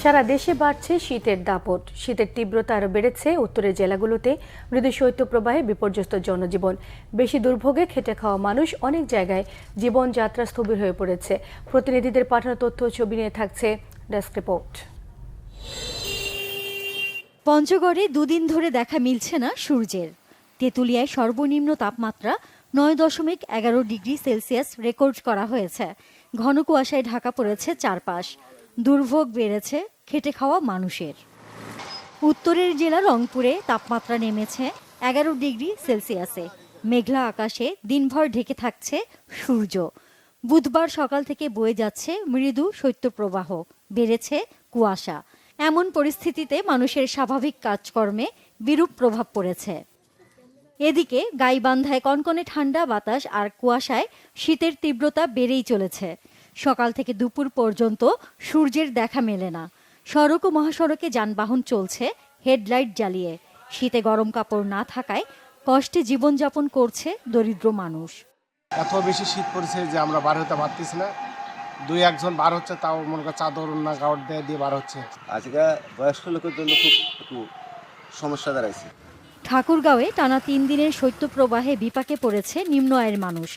সারা দেশে বাড়ছে শীতের দাপট। শীতের তীব্রতা আরও বেড়েছে উত্তরের জেলাগুলোতে। মৃদু শৈত্যপ্রবাহে বিপর্যস্ত জনজীবন। বেশি দুর্ভোগে খেটে খাওয়া মানুষ অনেক জায়গায় জীবনযাত্রা স্থবির হয়ে পড়েছে। প্রতিনিধিদের পাঠানো তথ্য ও ছবি নিয়ে থাকছে ডেস্ক রিপোর্ট। পঞ্চগড়ে দুদিন ধরে দেখা মিলছে না সূর্যের। তেঁতুলিয়ায় সর্বনিম্ন তাপমাত্রা 9.11 ডিগ্রি সেলসিয়াস রেকর্ড করা হয়েছে। ঘন কুয়াশায় ঢাকা পড়েছে চারপাশ। দুর্ভোগ বেড়েছে খেটে খাওয়া মানুষের। উত্তরের জেলা রংপুরে তাপমাত্রা নেমেছে 11 ডিগ্রি সেলসিয়াসে। মেঘলা আকাশে দিনভর ঢেকে থাকছে সূর্য। বুধবার সকাল থেকে বয়ে যাচ্ছে মৃদু শৈত্যপ্রবাহ, বেড়েছে কুয়াশা। এমন পরিস্থিতিতে মানুষের স্বাভাবিক কাজকর্মে বিরূপ প্রভাব পড়েছে। এদিকে গাইবান্ধায় কনকনে ঠান্ডা বাতাস আর কুয়াশায় শীতের তীব্রতা বেড়েই চলেছে। সকাল থেকে দুপুর পর্যন্ত সূর্যের দেখা মেলে না। সড়ক ও মহাসড়কে যানবাহন চলছে হেডলাইট জ্বালিয়ে। শীতে গরম কাপড় না থাকায় কষ্টে জীবনযাপন করছে দরিদ্র মানুষ। এত বেশি শীত পড়েছে যে আমরা বার হতে পারতেছি না। দুই একজন বার হচ্ছে, তাও মনে কর চাদর না গাউট দিয়ে বার হচ্ছে। আজকে বয়স্ক লোকের জন্য খুব একটু সমস্যা দাঁড়াইছে। ঠাকুরগাঁওয়ে টানা 3 দিনের শৈত্যপ্রবাহে বিপাকে পড়েছে নিম্ন আয়ের মানুষ।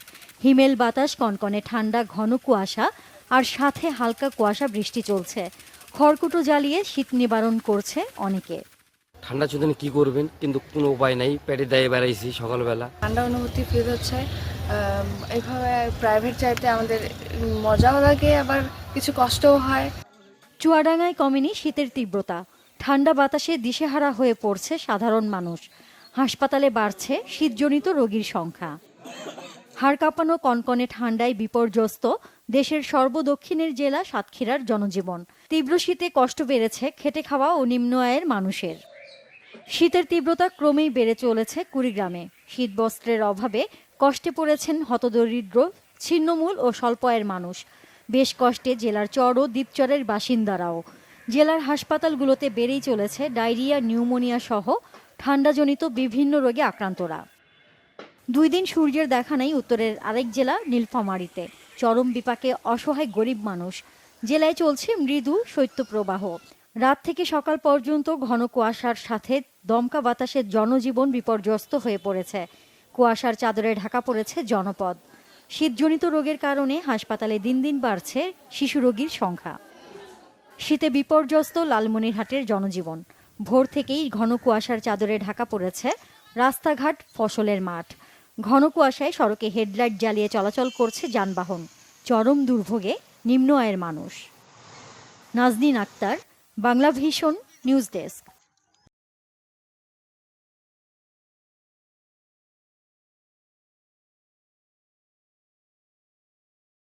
হিমেল বাতাস, কনকনে ঠান্ডা, ঘন কুয়াশা আর সাথে হালকা কুয়াশা বৃষ্টি চলছে। খড়কুটো জ্বালিয়ে শীত নিবারণ করছে অনেকে। ঠান্ডা চোদনে কি করবেন, কিন্তু কোনো উপায় নাই। পেটে দায়ে বেড়াইছি সকালবেলা। ঠান্ডা অনুভূতি ফিল হচ্ছে। এইভাবে প্রাইভেট চাইতে আমাদের মজাও লাগে, আবার কিছু কষ্টও হয়। চুয়াডাঙ্গায় কমেনি শীতের তীব্রতা। ঠান্ডা বাতাসে দিশেহারা হয়ে পড়ছে সাধারণ মানুষ। হাসপাতালে বাড়ছে শীতজনিত রোগীর সংখ্যা। হাড় কাঁপানো কনকনে ঠান্ডায় বিপর্যস্ত দেশের সর্বদক্ষিণের জেলা সাতক্ষীরার জনজীবন। তীব্র শীতে কষ্ট বেড়েছে খেটে খাওয়া ও নিম্ন আয়ের মানুষের। শীতের তীব্রতা ক্রমেই বেড়ে চলেছে কুড়িগ্রামে। শীতবস্ত্রের অভাবে কষ্টে পড়েছেন হতদরিদ্র, ছিন্নমূল ও স্বল্প আয়ের মানুষ। বেশ কষ্টে জেলার চর ও দ্বীপচরের বাসিন্দারাও। জেলার হাসপাতালগুলোতে বেড়েই চলেছে ডায়রিয়া, নিউমোনিয়া সহ ঠান্ডাজনিত বিভিন্ন রোগে আক্রান্তরা। 2 দিন সূর্যের দেখা নেই উত্তরের আরেক জেলা নীলফামারীতে। চরম বিপাকে অসহায় গরিব মানুষ। জেলায় চলছে মৃদু শৈত্যপ্রবাহ। রাত থেকে সকাল পর্যন্ত ঘন কুয়াশার সাথে দমকা বাতাসে জনজীবন বিপর্যস্ত হয়ে পড়েছে। কুয়াশার চাদরে ঢাকা পড়েছে জনপদ। শীতজনিত রোগের কারণে হাসপাতালে দিন দিন বাড়ছে শিশু রোগীর সংখ্যা। শীতে বিপর্যস্ত লালমনিরহাটের জনজীবন। ভোর থেকেই ঘন কুয়াশার চাদরে ঢাকা পড়েছে রাস্তাঘাট, ফসলের মাঠ। ঘন কুয়াশায় সড়কে হেডলাইট জ্বালিয়ে চলাচল করছে যানবাহন। চরম দুর্ভোগে নিম্ন আয়ের মানুষ। Nazneen Akhtar, Bangla Vision, news desk.